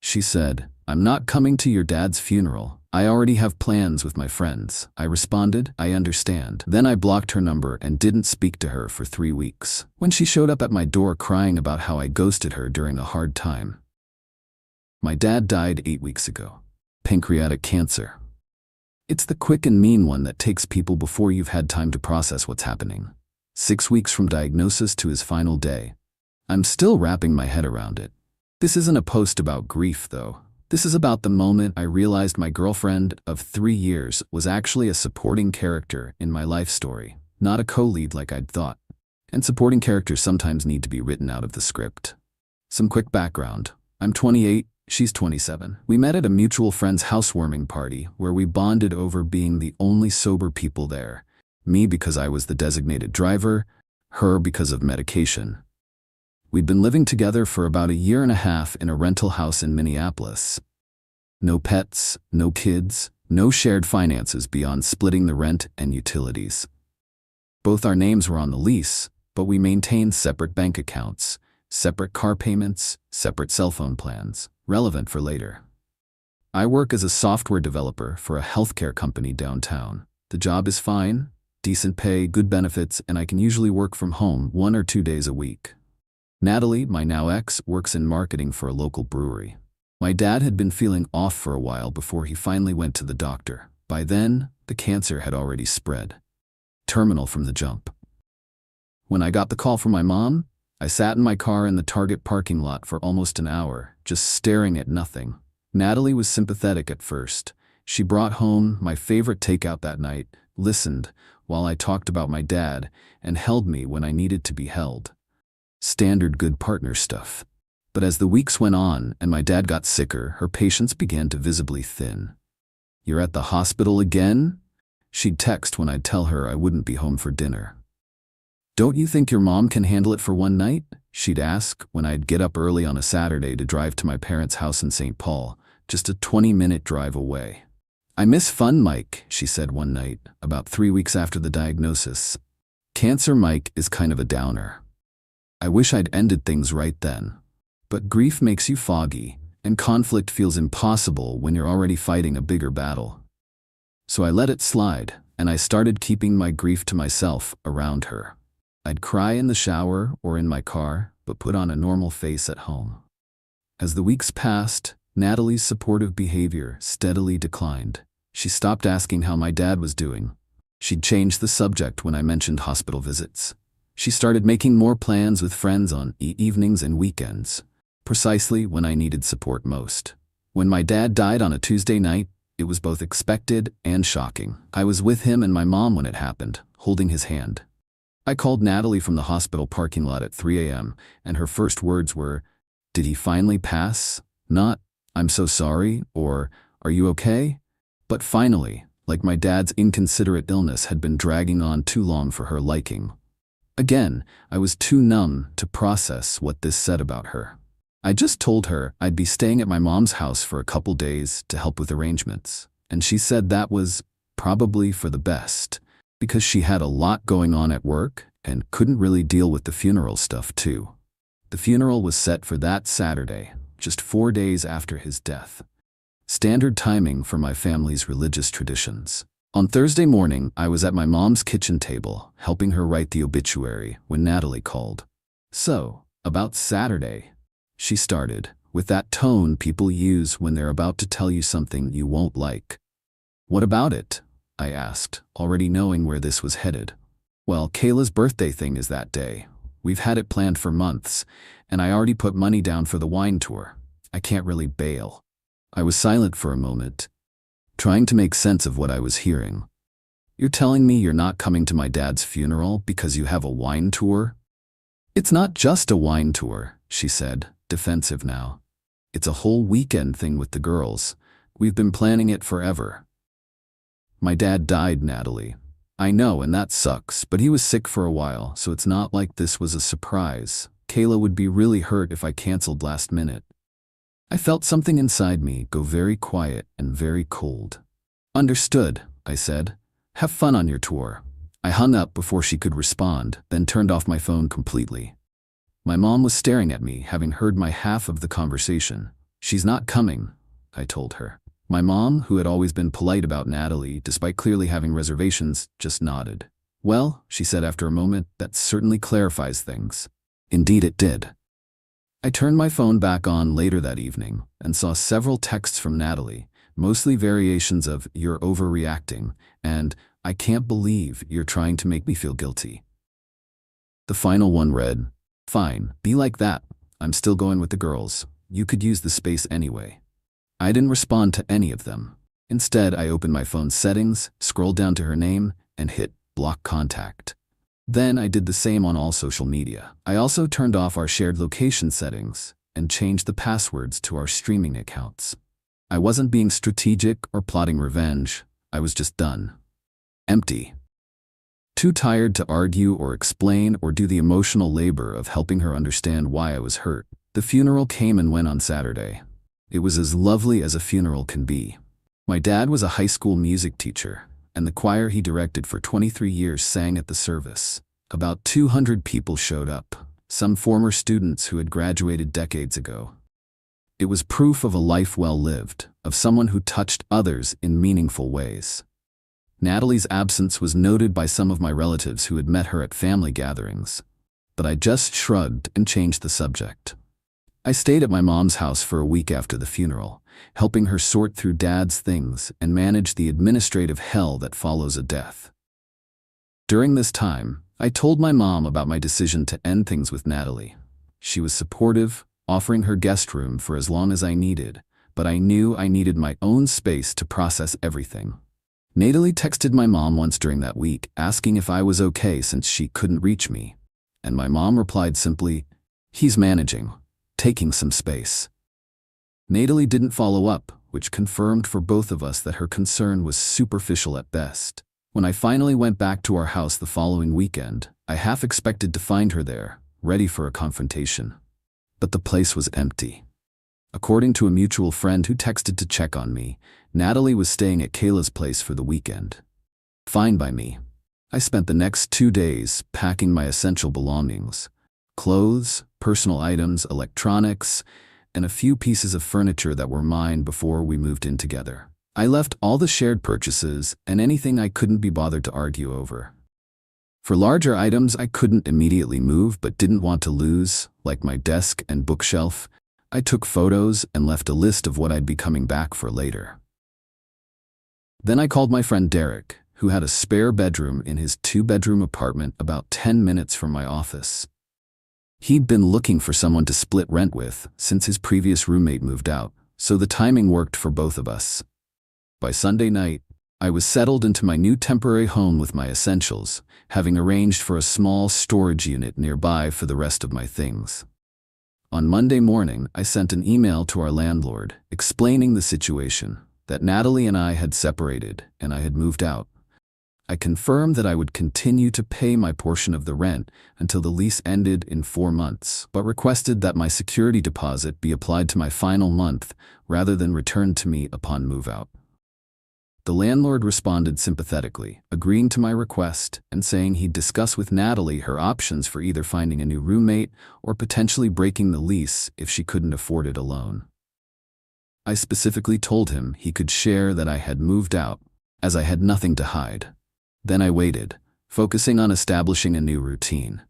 She said, "I'm not coming to your dad's funeral. I already have plans with my friends." I responded, "I understand." Then I blocked her number and didn't speak to her for 3 weeks. When she showed up at my door crying about how I ghosted her during a hard time. My dad died 8 weeks ago. Pancreatic cancer. It's the quick and mean one that takes people before you've had time to process what's happening. 6 weeks from diagnosis to his final day. I'm still wrapping my head around it. This isn't a post about grief, though. This is about the moment I realized my girlfriend of 3 years was actually a supporting character in my life story, not a co-lead like I'd thought. And supporting characters sometimes need to be written out of the script. Some quick background. I'm 28, she's 27. We met at a mutual friend's housewarming party where we bonded over being the only sober people there. Me because I was the designated driver, her because of medication. We'd been living together for about a year and a half in a rental house in Minneapolis. No pets, no kids, no shared finances beyond splitting the rent and utilities. Both our names were on the lease, but we maintained separate bank accounts, separate car payments, separate cell phone plans, relevant for later. I work as a software developer for a healthcare company downtown. The job is fine, decent pay, good benefits, and I can usually work from home 1 or 2 days a week. Natalie, my now ex, works in marketing for a local brewery. My dad had been feeling off for a while before he finally went to the doctor. By then, the cancer had already spread. Terminal from the jump. When I got the call from my mom, I sat in my car in the Target parking lot for almost an hour, just staring at nothing. Natalie was sympathetic at first. She brought home my favorite takeout that night, listened while I talked about my dad, and held me when I needed to be held. Standard good partner stuff. But as the weeks went on and my dad got sicker, her patience began to visibly thin. "You're at the hospital again?" She'd text when I'd tell her I wouldn't be home for dinner. "Don't you think your mom can handle it for one night?" she'd ask when I'd get up early on a Saturday to drive to my parents' house in St. Paul, just a 20-minute drive away. "I miss fun, Mike," she said one night, about 3 weeks after the diagnosis. Cancer Mike is kind of a downer. I wish I'd ended things right then. But grief makes you foggy, and conflict feels impossible when you're already fighting a bigger battle. So I let it slide, and I started keeping my grief to myself around her. I'd cry in the shower or in my car, but put on a normal face at home. As the weeks passed, Natalie's supportive behavior steadily declined. She stopped asking how my dad was doing. She'd changed the subject when I mentioned hospital visits. She started making more plans with friends on evenings and weekends, precisely when I needed support most. When my dad died on a Tuesday night, it was both expected and shocking. I was with him and my mom when it happened, holding his hand. I called Natalie from the hospital parking lot at 3 a.m., and her first words were, "Did he finally pass?" Not, "I'm so sorry," or, "Are you okay?" But finally, like my dad's inconsiderate illness had been dragging on too long for her liking. Again, I was too numb to process what this said about her. I just told her I'd be staying at my mom's house for a couple days to help with arrangements, and she said that was probably for the best, because she had a lot going on at work and couldn't really deal with the funeral stuff too. The funeral was set for that Saturday, just 4 days after his death. Standard timing for my family's religious traditions. On Thursday morning, I was at my mom's kitchen table, helping her write the obituary, when Natalie called. "So, about Saturday," she started, with that tone people use when they're about to tell you something you won't like. "What about it?" I asked, already knowing where this was headed. "Well, Kayla's birthday thing is that day. We've had it planned for months, and I already put money down for the wine tour. I can't really bail." I was silent for a moment, trying to make sense of what I was hearing. "You're telling me you're not coming to my dad's funeral because you have a wine tour?" "It's not just a wine tour," she said, defensive now. "It's a whole weekend thing with the girls. We've been planning it forever." "My dad died, Natalie. I know, and that sucks, but he was sick for a while, so it's not like this was a surprise. Kayla would be really hurt if I canceled last minute." I felt something inside me go very quiet and very cold. "Understood," I said. "Have fun on your tour." I hung up before she could respond, then turned off my phone completely. My mom was staring at me, having heard my half of the conversation. "She's not coming," I told her. My mom, who had always been polite about Natalie, despite clearly having reservations, just nodded. "Well," she said after a moment, "that certainly clarifies things." Indeed it did. I turned my phone back on later that evening and saw several texts from Natalie, mostly variations of "you're overreacting" and "I can't believe you're trying to make me feel guilty." The final one read, "Fine, be like that. I'm still going with the girls. You could use the space anyway." I didn't respond to any of them. Instead, I opened my phone's settings, scrolled down to her name, and hit block contact. Then I did the same on all social media. I also turned off our shared location settings and changed the passwords to our streaming accounts. I wasn't being strategic or plotting revenge. I was just done. Empty. Too tired to argue or explain or do the emotional labor of helping her understand why I was hurt. The funeral came and went on Saturday. It was as lovely as a funeral can be. My dad was a high school music teacher, and the choir he directed for 23 years sang at the service. About 200 people showed up, some former students who had graduated decades ago. It was proof of a life well lived, of someone who touched others in meaningful ways. Natalie's absence was noted by some of my relatives who had met her at family gatherings, but I just shrugged and changed the subject. I stayed at my mom's house for a week after the funeral, helping her sort through Dad's things and manage the administrative hell that follows a death. During this time, I told my mom about my decision to end things with Natalie. She was supportive, offering her guest room for as long as I needed, but I knew I needed my own space to process everything. Natalie texted my mom once during that week, asking if I was okay since she couldn't reach me, and my mom replied simply, "He's managing, taking some space." Natalie didn't follow up, which confirmed for both of us that her concern was superficial at best. When I finally went back to our house the following weekend, I half expected to find her there, ready for a confrontation. But the place was empty. According to a mutual friend who texted to check on me, Natalie was staying at Kayla's place for the weekend. Fine by me. I spent the next 2 days packing my essential belongings: clothes, personal items, electronics, and a few pieces of furniture that were mine before we moved in together. I left all the shared purchases and anything I couldn't be bothered to argue over. For larger items I couldn't immediately move but didn't want to lose, like my desk and bookshelf, I took photos and left a list of what I'd be coming back for later. Then I called my friend Derek, who had a spare bedroom in his 2-bedroom apartment about 10 minutes from my office. He'd been looking for someone to split rent with since his previous roommate moved out, so the timing worked for both of us. By Sunday night, I was settled into my new temporary home with my essentials, having arranged for a small storage unit nearby for the rest of my things. On Monday morning, I sent an email to our landlord explaining the situation, that Natalie and I had separated and I had moved out. I confirmed that I would continue to pay my portion of the rent until the lease ended in 4 months, but requested that my security deposit be applied to my final month rather than returned to me upon move-out. The landlord responded sympathetically, agreeing to my request and saying he'd discuss with Natalie her options for either finding a new roommate or potentially breaking the lease if she couldn't afford it alone. I specifically told him he could share that I had moved out, as I had nothing to hide. Then I waited, focusing on establishing a new routine.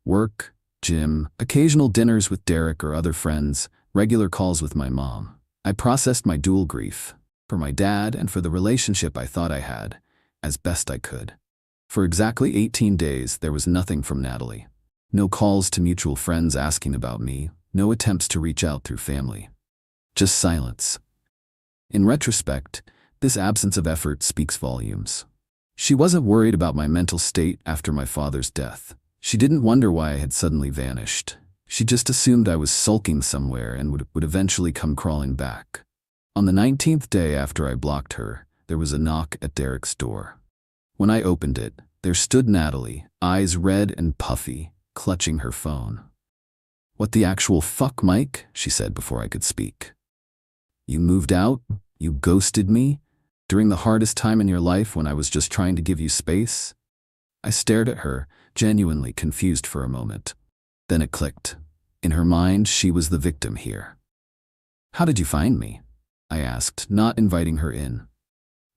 Work, gym, occasional dinners with Derek or other friends, regular calls with my mom. I processed my dual grief, for my dad and for the relationship I thought I had, as best I could. For exactly 18 days, there was nothing from Natalie. No calls to mutual friends asking about me, no attempts to reach out through family. Just silence. In retrospect, this absence of effort speaks volumes. She wasn't worried about my mental state after my father's death. She didn't wonder why I had suddenly vanished. She just assumed I was sulking somewhere and would eventually come crawling back. On the 19th day after I blocked her, there was a knock at Derek's door. When I opened it, there stood Natalie, eyes red and puffy, clutching her phone. "What the actual fuck, Mike?" she said before I could speak. "You moved out? You ghosted me? During the hardest time in your life when I was just trying to give you space?" I stared at her, genuinely confused for a moment. Then it clicked. In her mind, she was the victim here. How did you find me? I asked, not inviting her in.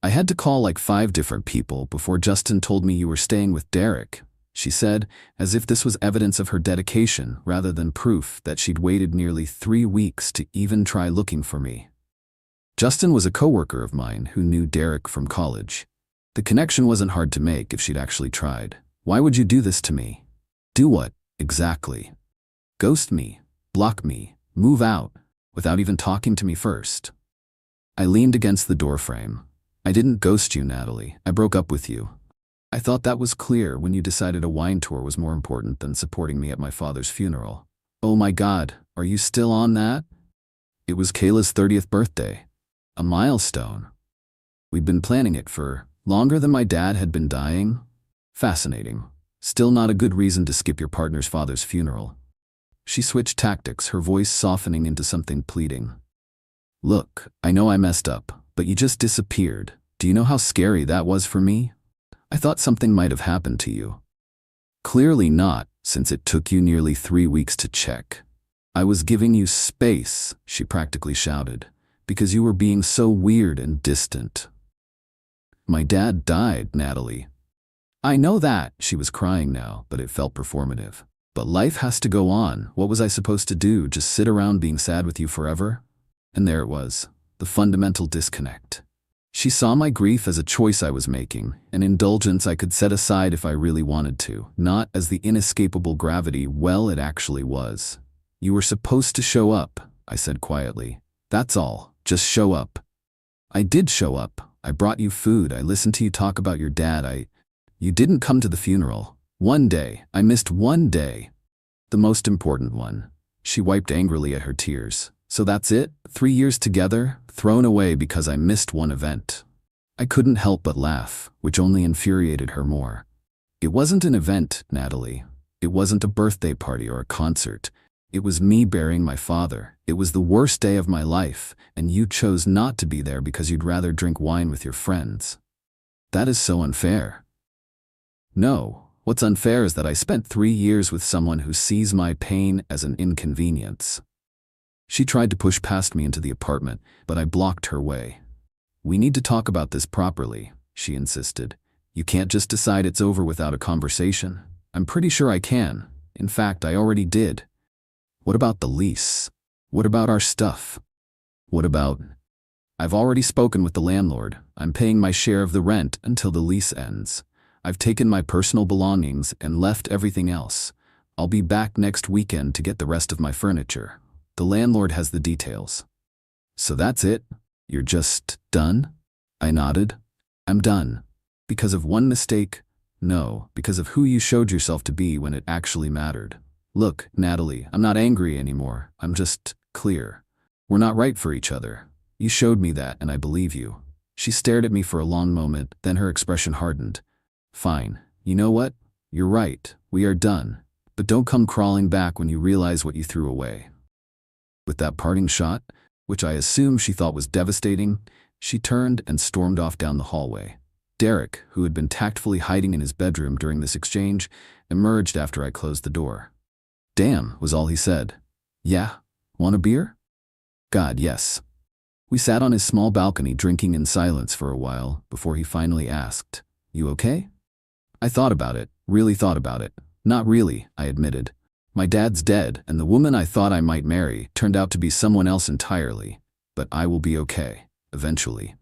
I had to call like 5 different people before Justin told me you were staying with Derek, she said, as if this was evidence of her dedication rather than proof that she'd waited nearly 3 weeks to even try looking for me. Justin was a coworker of mine who knew Derek from college. The connection wasn't hard to make if she'd actually tried. Why would you do this to me? Do what, exactly? Ghost me, block me, move out, without even talking to me first. I leaned against the doorframe. I didn't ghost you, Natalie. I broke up with you. I thought that was clear when you decided a wine tour was more important than supporting me at my father's funeral. Oh my God, are you still on that? It was Kayla's 30th birthday. A milestone. We'd been planning it for longer than my dad had been dying. Fascinating. Still not a good reason to skip your partner's father's funeral. She switched tactics, her voice softening into something pleading. Look, I know I messed up, but you just disappeared. Do you know how scary that was for me? I thought something might have happened to you. Clearly not, since it took you nearly 3 weeks to check. I was giving you space, she practically shouted, because you were being so weird and distant. My dad died, Natalie. I know that, she was crying now, but it felt performative. But life has to go on. What was I supposed to do, just sit around being sad with you forever? And there it was, the fundamental disconnect. She saw my grief as a choice I was making, an indulgence I could set aside if I really wanted to, not as the inescapable gravity it actually was. You were supposed to show up, I said quietly. That's all, just show up. I did show up. I brought you food. I listened to you talk about your dad. You didn't come to the funeral. One day. I missed one day. The most important one. She wiped angrily at her tears. So that's it? 3 years together, thrown away because I missed one event. I couldn't help but laugh, which only infuriated her more. It wasn't an event, Natalie. It wasn't a birthday party or a concert. It was me burying my father. It was the worst day of my life, and you chose not to be there because you'd rather drink wine with your friends. That is so unfair. No, what's unfair is that I spent 3 years with someone who sees my pain as an inconvenience. She tried to push past me into the apartment, but I blocked her way. We need to talk about this properly, she insisted. You can't just decide it's over without a conversation. I'm pretty sure I can. In fact, I already did. What about the lease? What about our stuff? What about... I've already spoken with the landlord. I'm paying my share of the rent until the lease ends. I've taken my personal belongings and left everything else. I'll be back next weekend to get the rest of my furniture. The landlord has the details. So that's it? You're just done? I nodded. I'm done. Because of one mistake? No, because of who you showed yourself to be when it actually mattered. Look, Natalie, I'm not angry anymore. I'm just clear. We're not right for each other. You showed me that, and I believe you. She stared at me for a long moment, then her expression hardened. Fine. You know what? You're right. We are done. But don't come crawling back when you realize what you threw away. With that parting shot, which I assume she thought was devastating, she turned and stormed off down the hallway. Derek, who had been tactfully hiding in his bedroom during this exchange, emerged after I closed the door. Damn, was all he said. Yeah? Want a beer? God, yes. We sat on his small balcony drinking in silence for a while before he finally asked, You okay? I thought about it, really thought about it. Not really, I admitted. My dad's dead, and the woman I thought I might marry turned out to be someone else entirely. But I will be okay, eventually.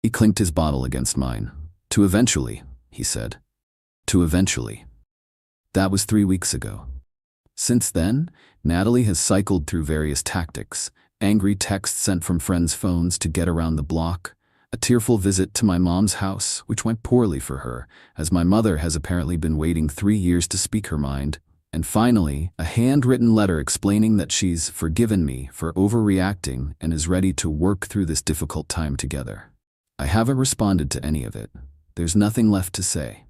He clinked his bottle against mine. To eventually, he said. To eventually. That was 3 weeks ago. Since then, Natalie has cycled through various tactics, angry texts sent from friends' phones to get around the block, a tearful visit to my mom's house, which went poorly for her, as my mother has apparently been waiting 3 years to speak her mind, and finally, a handwritten letter explaining that she's forgiven me for overreacting and is ready to work through this difficult time together. I haven't responded to any of it. There's nothing left to say.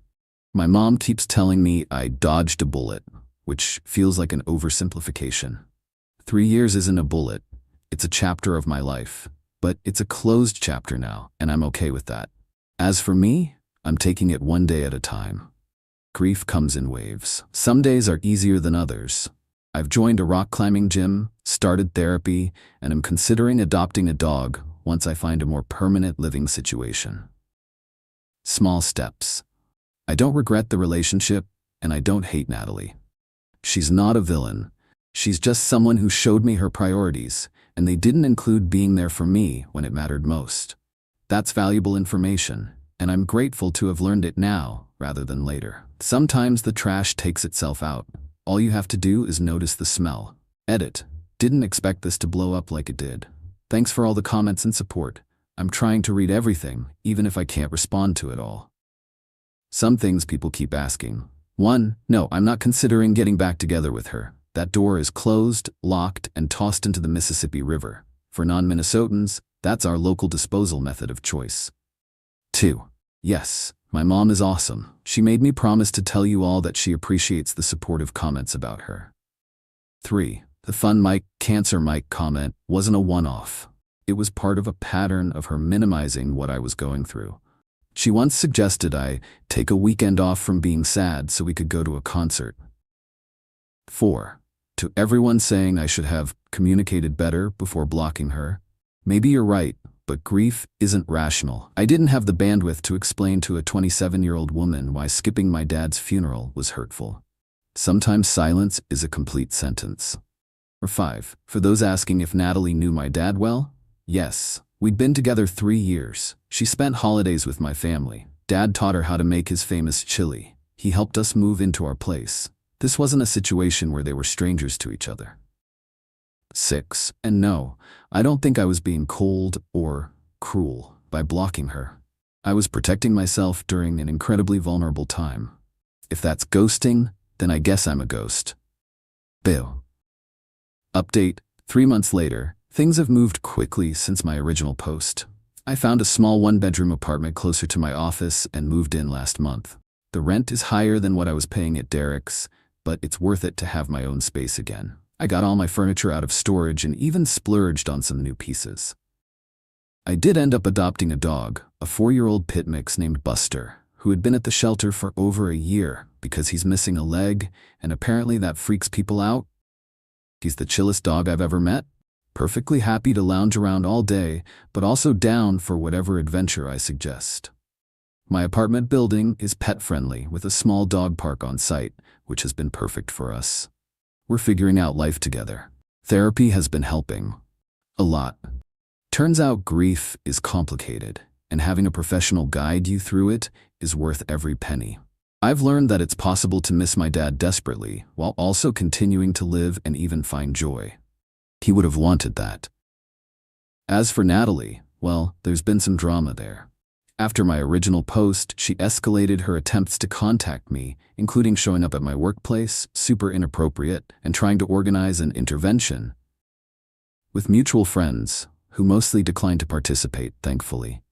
My mom keeps telling me I dodged a bullet, which feels like an oversimplification. 3 years isn't a bullet. It's a chapter of my life. But it's a closed chapter now, and I'm okay with that. As for me, I'm taking it one day at a time. Grief comes in waves. Some days are easier than others. I've joined a rock climbing gym, started therapy, and am considering adopting a dog once I find a more permanent living situation. Small steps. I don't regret the relationship, and I don't hate Natalie. She's not a villain. She's just someone who showed me her priorities, and they didn't include being there for me when it mattered most. That's valuable information, and I'm grateful to have learned it now rather than later. Sometimes the trash takes itself out. All you have to do is notice the smell. Edit. Didn't expect this to blow up like it did. Thanks for all the comments and support. I'm trying to read everything, even if I can't respond to it all. Some things people keep asking. 1. No, I'm not considering getting back together with her. That door is closed, locked, and tossed into the Mississippi River. For non-Minnesotans, that's our local disposal method of choice. 2. Yes, my mom is awesome. She made me promise to tell you all that she appreciates the supportive comments about her. 3. The fun Mike, cancer Mike comment wasn't a one-off. It was part of a pattern of her minimizing what I was going through. She once suggested I take a weekend off from being sad so we could go to a concert. 4. To everyone saying I should have communicated better before blocking her, maybe you're right, but grief isn't rational. I didn't have the bandwidth to explain to a 27-year-old woman why skipping my dad's funeral was hurtful. Sometimes silence is a complete sentence. Or 5. For those asking if Natalie knew my dad well, yes. We'd been together 3 years. She spent holidays with my family. Dad taught her how to make his famous chili. He helped us move into our place. This wasn't a situation where they were strangers to each other. 6. And no, I don't think I was being cold or cruel by blocking her. I was protecting myself during an incredibly vulnerable time. If that's ghosting, then I guess I'm a ghost. Bill. Update. 3 months later, things have moved quickly since my original post. I found a small one-bedroom apartment closer to my office and moved in last month. The rent is higher than what I was paying at Derek's, but it's worth it to have my own space again. I got all my furniture out of storage and even splurged on some new pieces. I did end up adopting a dog, a 4-year-old pit mix named Buster, who had been at the shelter for over a year because he's missing a leg, and apparently that freaks people out. He's the chillest dog I've ever met. Perfectly happy to lounge around all day, but also down for whatever adventure I suggest. My apartment building is pet-friendly with a small dog park on site, which has been perfect for us. We're figuring out life together. Therapy has been helping. A lot. Turns out grief is complicated, and having a professional guide you through it is worth every penny. I've learned that it's possible to miss my dad desperately while also continuing to live and even find joy. He would have wanted that. As for Natalie, well, there's been some drama there. After my original post, she escalated her attempts to contact me, including showing up at my workplace, super inappropriate, and trying to organize an intervention with mutual friends, who mostly declined to participate, thankfully.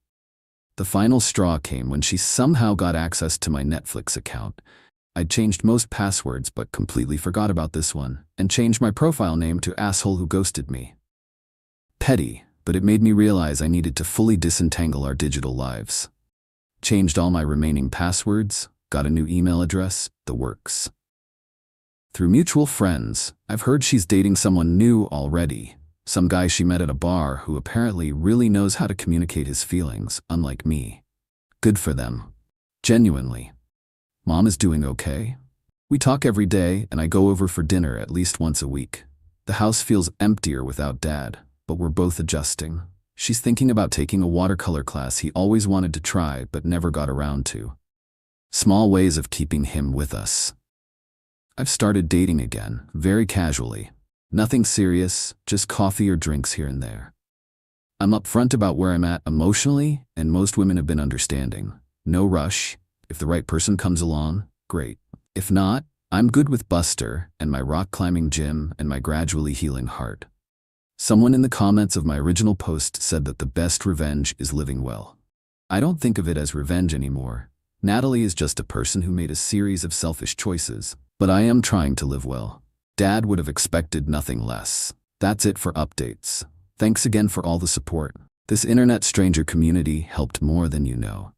The final straw came when she somehow got access to my Netflix account. I'd changed most passwords but completely forgot about this one, and changed my profile name to Asshole Who Ghosted Me. Petty, but it made me realize I needed to fully disentangle our digital lives. Changed all my remaining passwords, got a new email address, the works. Through mutual friends, I've heard she's dating someone new already, some guy she met at a bar who apparently really knows how to communicate his feelings, unlike me. Good for them. Genuinely. Mom is doing okay. We talk every day, and I go over for dinner at least once a week. The house feels emptier without Dad, but we're both adjusting. She's thinking about taking a watercolor class he always wanted to try but never got around to. Small ways of keeping him with us. I've started dating again, very casually. Nothing serious, just coffee or drinks here and there. I'm upfront about where I'm at emotionally, and most women have been understanding. No rush. If the right person comes along, great. If not, I'm good with Buster and my rock climbing gym and my gradually healing heart. Someone in the comments of my original post said that the best revenge is living well. I don't think of it as revenge anymore. Natalie is just a person who made a series of selfish choices, but I am trying to live well. Dad would have expected nothing less. That's it for updates. Thanks again for all the support. This internet stranger community helped more than you know.